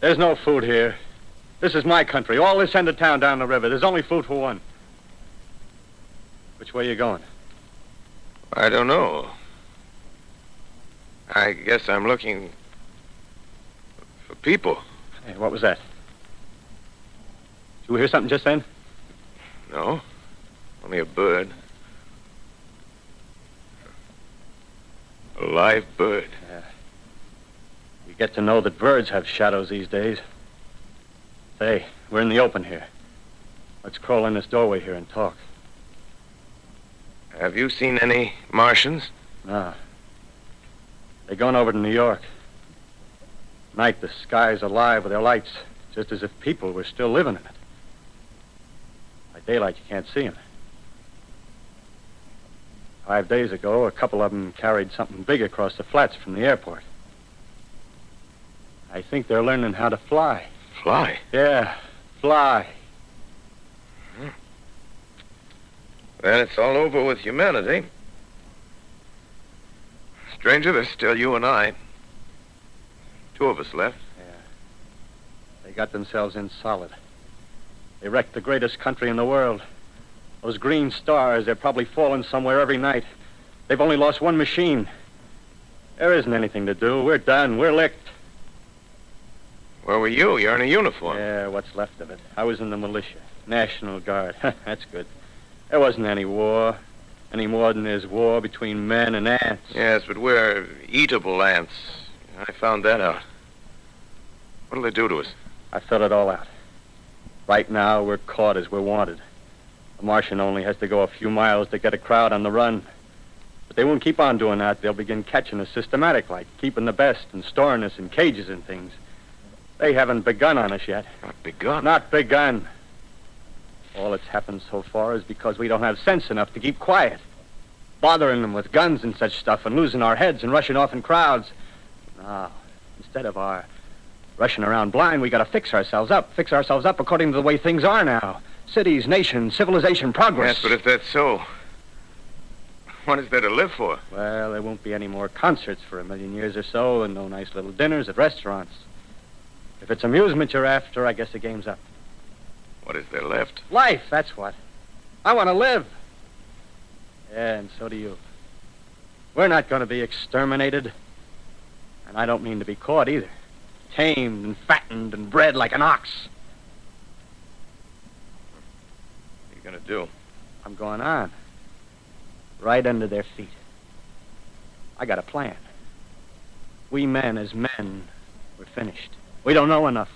There's no food here. This is my country. All this end of town down the river. There's only food for one. Which way are you going? I don't know. I guess I'm looking for people. Hey, what was that? Did you hear something just then? No. Only a bird. A live bird. Yeah. You get to know that birds have shadows these days. Say, we're in the open here. Let's crawl in this doorway here and talk. Have you seen any Martians? No. They're going over to New York. Night, the sky's alive with their lights, just as if people were still living in it. By daylight, you can't see them. 5 days ago, a couple of them carried something big across the flats from the airport. I think they're learning how to fly. Fly? Yeah, fly. Then it's all over with humanity. Stranger, there's still you and I. 2 of us left. Yeah. They got themselves in solid. They wrecked the greatest country in the world. Those green stars, they're probably falling somewhere every night. They've only lost one machine. There isn't anything to do. We're done. We're licked. Where were you? You're in a uniform. Yeah, what's left of it. I was in the militia. National Guard. That's good. There wasn't any war. Any more than there's war between men and ants. Yes, but we're eatable ants. I found that out. What'll they do to us? I thought it all out. Right now, we're caught as we're wanted. A Martian only has to go a few miles to get a crowd on the run. But they won't keep on doing that. They'll begin catching us systematic, like keeping the best and storing us in cages and things. They haven't begun on us yet. Not begun? Not begun. All that's happened so far is because we don't have sense enough to keep quiet. Bothering them with guns and such stuff and losing our heads and rushing off in crowds. Now, instead of our rushing around blind, we gotta fix ourselves up according to the way things are now. Cities, nations, civilization, progress. Yes, but if that's so, what is there to live for? Well, there won't be any more concerts for 1,000,000 years or so, and no nice little dinners at restaurants. If it's amusement you're after, I guess the game's up. What is there left? Life, that's what. I want to live. Yeah, and so do you. We're not going to be exterminated. And I don't mean to be caught either. Tamed and fattened and bred like an ox. What are you going to do? I'm going on. Right under their feet. I got a plan. We men, as men, we're finished. We don't know enough.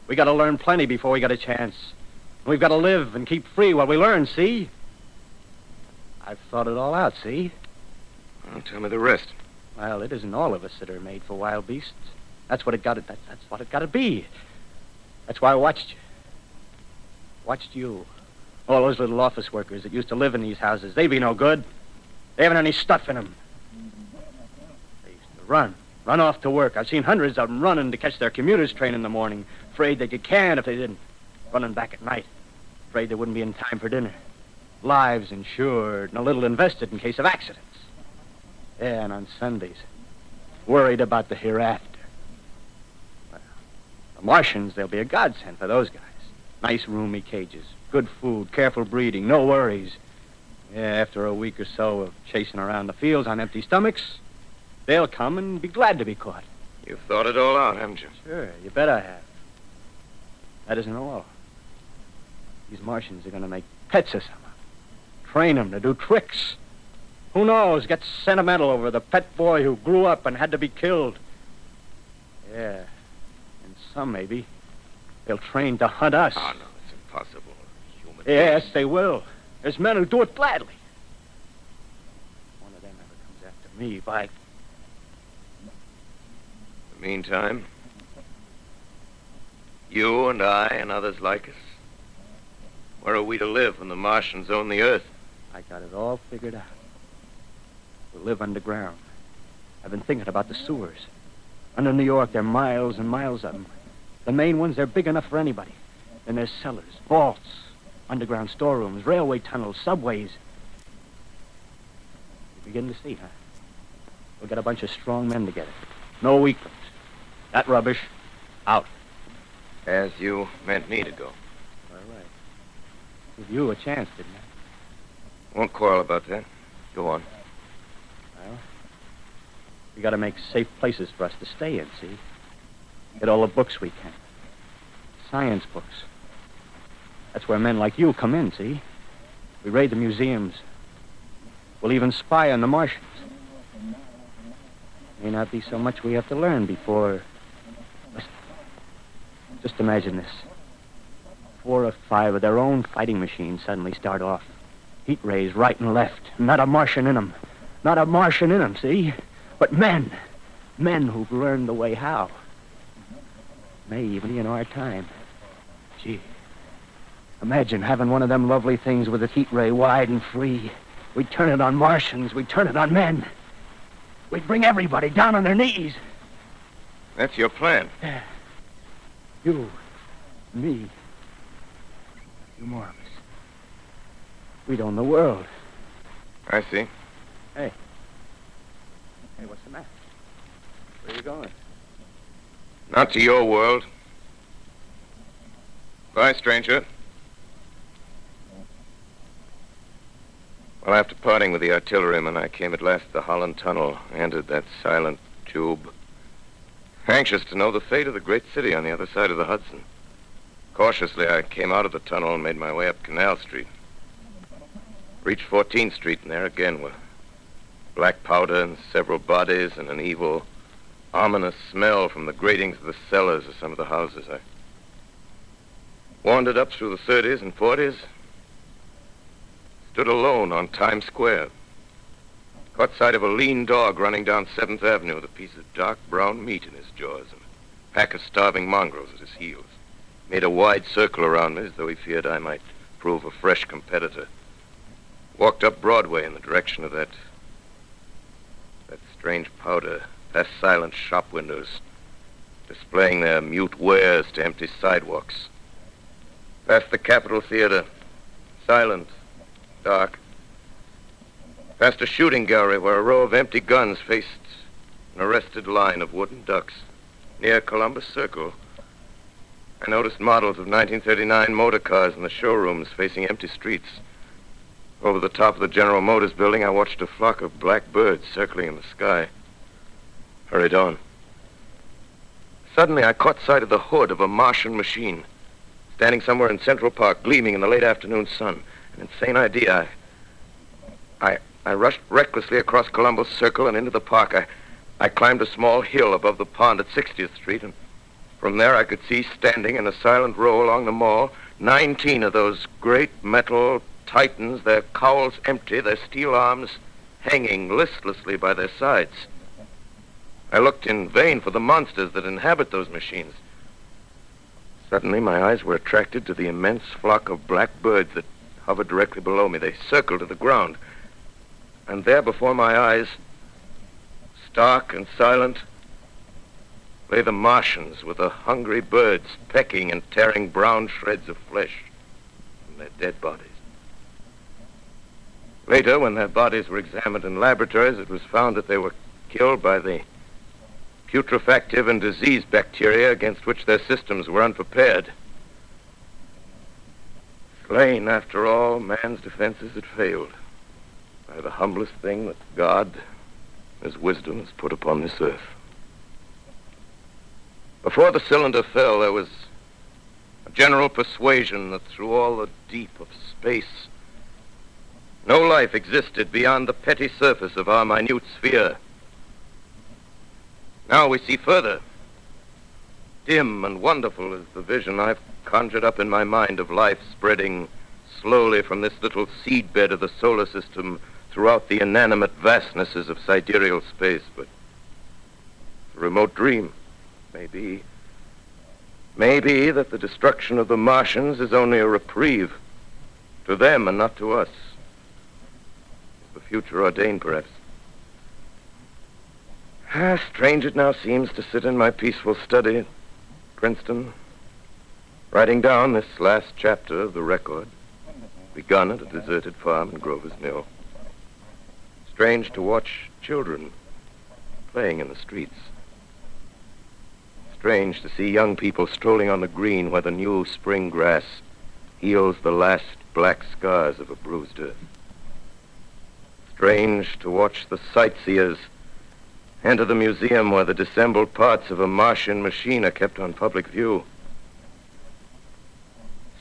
We got to learn plenty before we got a chance. We've got to live and keep free while we learn, see? I've thought it all out, see? Well, tell me the rest. Well, it isn't all of us that are made for wild beasts. That's what it got to. That's what it got to be. That's why I watched you. Watched you. All those little office workers that used to live in these houses. They be no good. They haven't any stuff in them. They used to run off to work. I've seen hundreds of them running to catch their commuter's train in the morning, afraid they'd get canned if they didn't. Running back at night, afraid they wouldn't be in time for dinner. Lives insured and a little invested in case of accidents. Yeah, and on Sundays, worried about the hereafter. Well, the Martians, they'll be a godsend for those guys. Nice roomy cages, good food, careful breeding, no worries. Yeah, after a week or so of chasing around the fields on empty stomachs, they'll come and be glad to be caught. You've thought it all out, haven't you? Sure, you bet I have. That isn't all. These Martians are going to make pets of some of them. Train them to do tricks. Who knows, get sentimental over the pet boy who grew up and had to be killed. Yeah, and some maybe, they'll train to hunt us. Oh, no, it's impossible. Human Yes, beings. they will. There's men who do it gladly. One of them ever comes after me, by... In the meantime, you and I and others like us, where are we to live when the Martians own the Earth? I got it all figured out. We'll live underground. I've been thinking about the sewers. Under New York, there are miles and miles of them. The main ones, they're big enough for anybody. And there's cellars, vaults, underground storerooms, railway tunnels, subways. You begin to see, huh? We'll get a bunch of strong men together. No weaklings. That rubbish, out. As you meant me to go. All right. Give you a chance, didn't I? Won't quarrel about that. Go on. Well, we got to make safe places for us to stay in, see? Get all the books we can. Science books. That's where men like you come in, see? We raid the museums. We'll even spy on the Martians. May not be so much we have to learn before... Listen. Just imagine this. 4 or 5 of their own fighting machines suddenly start off. Heat rays right and left. Not a Martian in them. Not a Martian in them, see? But men. Men who've learned the way how. May even be in our time. Gee. Imagine having one of them lovely things with a heat ray wide and free. We'd turn it on Martians. We'd turn it on men. We'd bring everybody down on their knees. That's your plan. Yeah. You, me, a few more of us. We'd own the world. I see. Hey. Hey, what's the matter? Where are you going? Not to your world. Bye, stranger. Well, after parting with the artilleryman, I came at last to the Holland Tunnel, entered that silent tube. Anxious to know the fate of the great city on the other side of the Hudson. Cautiously, I came out of the tunnel and made my way up Canal Street. Reached 14th Street, and there again were black powder and several bodies and an evil, ominous smell from the gratings of the cellars of some of the houses. I wandered up through the 30s and 40s, stood alone on Times Square, caught sight of a lean dog running down 7th Avenue with a piece of dark brown meat in his jaws and a pack of starving mongrels at his heels. Made a wide circle around me as though he feared I might prove a fresh competitor. Walked up Broadway in the direction of that strange powder, past silent shop windows, displaying their mute wares to empty sidewalks. Past the Capitol Theatre, silent, dark. Past a shooting gallery where a row of empty guns faced an arrested line of wooden ducks. Near Columbus Circle, I noticed models of 1939 motor cars in the showrooms facing empty streets. Over the top of the General Motors building, I watched a flock of black birds circling in the sky. Hurried on. Suddenly, I caught sight of the hood of a Martian machine, standing somewhere in Central Park, gleaming in the late afternoon sun. An insane idea. I rushed recklessly across Columbus Circle and into the park. I climbed a small hill above the pond at 60th Street, and from there I could see, standing in a silent row along the mall, 19 of those great metal titans, their cowls empty, their steel arms hanging listlessly by their sides. I looked in vain for the monsters that inhabit those machines. Suddenly, my eyes were attracted to the immense flock of black birds that hovered directly below me. They circled to the ground. And there before my eyes, stark and silent, lay the Martians with the hungry birds pecking and tearing brown shreds of flesh from their dead bodies. Later, when their bodies were examined in laboratories, it was found that they were killed by the putrefactive and disease bacteria against which their systems were unprepared. Slain, after all, man's defenses had failed by the humblest thing that God, His wisdom, has put upon this earth. Before the cylinder fell, there was a general persuasion that through all the deep of space, no life existed beyond the petty surface of our minute sphere. Now we see further. Dim and wonderful is the vision I've conjured up in my mind of life spreading slowly from this little seedbed of the solar system throughout the inanimate vastnesses of sidereal space. But it's a remote dream. Maybe that the destruction of the Martians is only a reprieve to them and not to us. The future ordained, perhaps. Strange it now seems to sit in my peaceful study, Princeton, writing down this last chapter of the record, begun at a deserted farm in Grover's Mill. Strange to watch children playing in the streets. Strange to see young people strolling on the green where the new spring grass heals the last black scars of a bruised earth. Strange to watch the sightseers enter the museum where the disassembled parts of a Martian machine are kept on public view.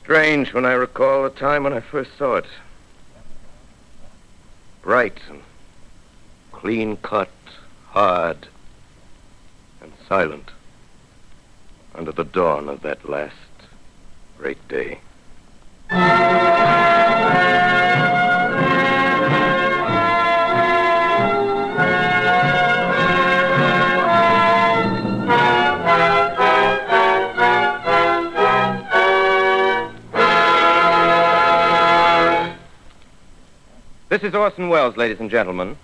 Strange when I recall the time when I first saw it. Bright and clean-cut, hard and silent under the dawn of that last great day. This is Orson Welles, ladies and gentlemen,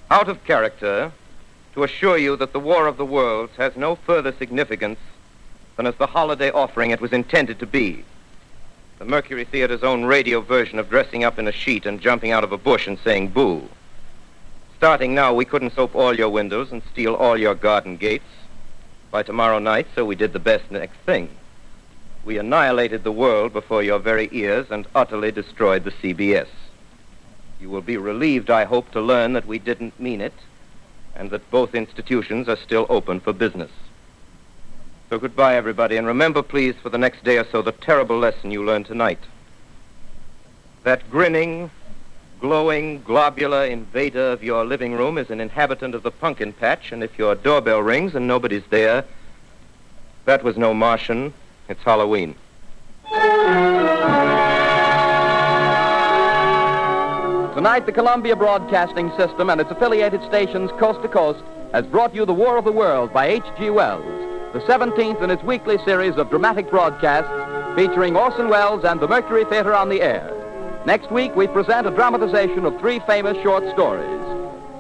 out of character, to assure you that the War of the Worlds has no further significance than as the holiday offering it was intended to be. The Mercury Theatre's own radio version of dressing up in a sheet and jumping out of a bush and saying boo. Starting now, we couldn't soap all your windows and steal all your garden gates. By tomorrow night, so we did the best next thing. We annihilated the world before your very ears and utterly destroyed the CBS. You will be relieved, I hope, to learn that we didn't mean it, and that both institutions are still open for business. So goodbye, everybody, and remember, please, for the next day or so, the terrible lesson you learned tonight. That grinning, glowing, globular invader of your living room is an inhabitant of the pumpkin patch, and if your doorbell rings and nobody's there, that was no Martian, it's Halloween. Tonight, the Columbia Broadcasting System and its affiliated stations coast to coast has brought you The War of the World by H.G. Wells, the 17th in its weekly series of dramatic broadcasts featuring Orson Welles and the Mercury Theatre on the air. Next week, we present a dramatization of 3 famous short stories.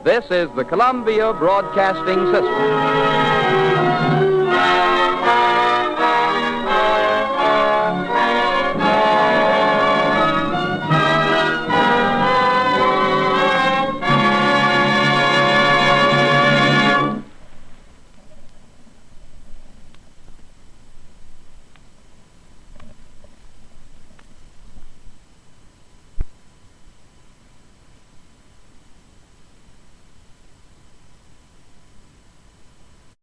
This is the Columbia Broadcasting System.